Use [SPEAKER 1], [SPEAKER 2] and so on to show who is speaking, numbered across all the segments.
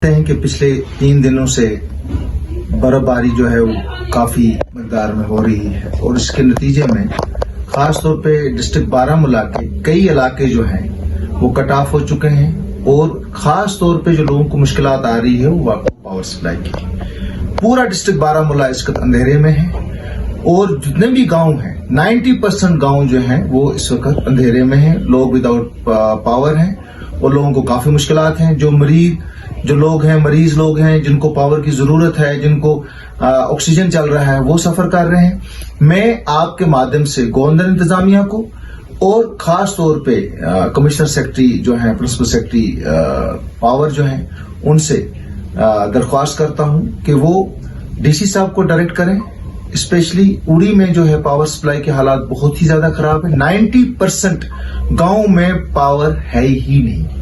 [SPEAKER 1] ہیں کہ پچھلے 3 دنوں سے برفباری جو ہے وہ کافی مقدار میں ہو رہی ہے اور اس کے نتیجے میں خاص طور پہ ڈسٹرکٹ بارہمولہ کے کئی علاقے جو ہیں وہ کٹ آف ہو چکے ہیں اور خاص طور پہ جو لوگوں کو مشکلات آ رہی ہے وہ پاور سپلائی کی. پورا ڈسٹرکٹ بارہمولہ اس وقت اندھیرے میں ہے اور جتنے بھی گاؤں ہیں 90% گاؤں جو ہیں وہ اس وقت اندھیرے میں ہیں. لوگ وداؤٹ پاور ہیں اور لوگوں کو کافی مشکلات ہیں. جو لوگ ہیں مریض لوگ ہیں جن کو پاور کی ضرورت ہے, جن کو آکسیجن چل رہا ہے, وہ سفر کر رہے ہیں. میں آپ کے مادھیم سے گورنر انتظامیہ کو اور خاص طور پہ کمشنر سیکرٹری جو ہیں, پرنسپل سیکرٹری پاور جو ہیں, ان سے درخواست کرتا ہوں کہ وہ ڈی سی صاحب کو ڈائریکٹ کریں. اسپیشلی اڑی میں جو ہے پاور سپلائی کے حالات بہت ہی زیادہ خراب ہیں. 90% گاؤں میں پاور ہے ہی نہیں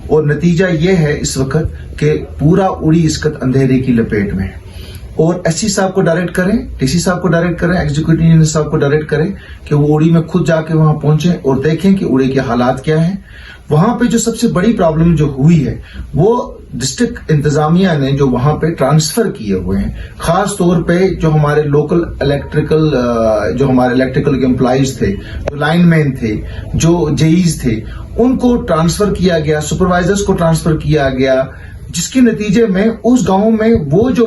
[SPEAKER 1] اور نتیجہ یہ ہے اس وقت کہ پورا اڑی اس وقت اندھیرے کی لپیٹ میں ہے. اور ایس سی صاحب کو ڈائریکٹ کریں, ڈی سی صاحب کو ڈائریکٹ کریں, ایگزیکٹو انجینئر صاحب کو ڈائریکٹ کریں کہ وہ اڑی میں خود جا کے وہاں پہنچیں اور دیکھیں کہ اڑی کے حالات کیا ہیں. وہاں پہ جو سب سے بڑی پرابلم جو ہوئی ہے وہ ڈسٹرکٹ انتظامیہ نے جو وہاں پہ ٹرانسفر کیے ہوئے ہیں, خاص طور پہ جو ہمارے لوکل الیکٹریکل امپلائیز تھے, جو لائن مین تھے, جو جیز تھے, ان کو ٹرانسفر کیا گیا, سپروائزرز کو ٹرانسفر کیا گیا, جس کے نتیجے میں اس گاؤں میں وہ جو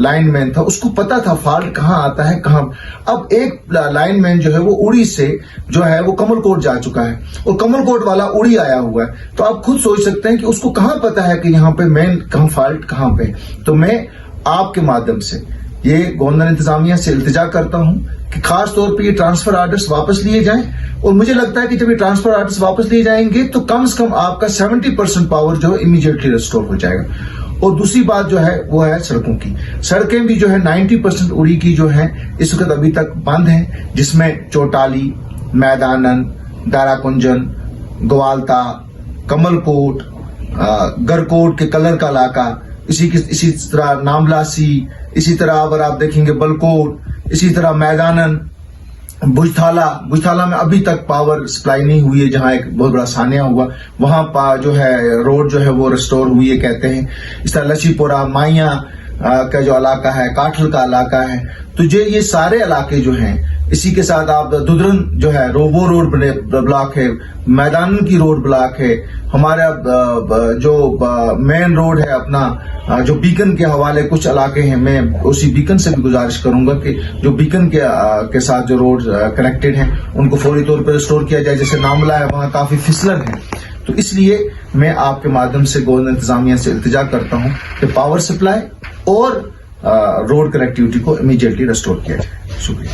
[SPEAKER 1] لائن مین تھا اس کو پتا تھا فالٹ کہاں آتا ہے کہاں. اب ایک لائن مین جو ہے وہ اڑی سے جو ہے وہ کمل کوٹ جا چکا ہے اور کمل کوٹ والا اڑی آیا ہوا ہے. تو آپ خود سوچ سکتے ہیں کہ اس کو کہاں پتا ہے کہ یہاں پہ مین کہاں فالٹ کہاں پہ. تو میں آپ کے مادھیم سے یہ گورنر انتظامیہ سے التجا کرتا ہوں کہ خاص طور پہ یہ ٹرانسفر آرڈرز واپس لیے جائیں. اور مجھے لگتا ہے کہ جب یہ ٹرانسفر آرڈرز واپس لیے جائیں گے تو کم سے کم آپ کا 70% پاور جو ہے امیڈیٹلی ریسٹور ہو جائے گا. اور دوسری بات جو ہے وہ ہے سڑکوں کی. سڑکیں بھی جو ہے 90% اڑی کی جو ہیں اس وقت ابھی تک بند ہیں, جس میں چوٹالی, میدانن, دارا کنجن, گوالتا, کمل کوٹ, گرکوٹ کے کلر کا علاقہ, اسی طرح ناملاسی, اسی طرح اگر آپ دیکھیں گے بلکوٹ, اسی طرح میدانن, بجتھالہ میں ابھی تک پاور سپلائی نہیں ہوئی ہے, جہاں ایک بہت بڑا سانحہ ہوا وہاں جو ہے روڈ جو ہے وہ ریسٹور ہوئی ہے کہتے ہیں. اس طرح لچی پورہ, مائیاں کا جو علاقہ ہے, کاٹھل کا علاقہ ہے. تو یہ سارے علاقے جو ہیں, اسی کے ساتھ آپ ددرن جو ہے وہ روڈ بلاک ہے, میدان کی روڈ بلاک ہے, ہمارا جو مین روڈ ہے اپنا جو بیکن کے حوالے کچھ علاقے ہیں. میں اسی بیکن سے بھی گزارش کروں گا کہ جو بیکن کے ساتھ جو روڈ کنیکٹڈ ہیں ان کو فوری طور پر ریسٹور کیا جائے. جیسے ناملہ ہے وہاں کافی پھسلن ہے. تو اس لیے میں آپ کے مادھیم سے گورنر انتظامیہ سے التجا کرتا ہوں کہ پاور سپلائی اور روڈ کنیکٹیوٹی کو امیڈیٹلی ریسٹور کیا جائے. شکریہ.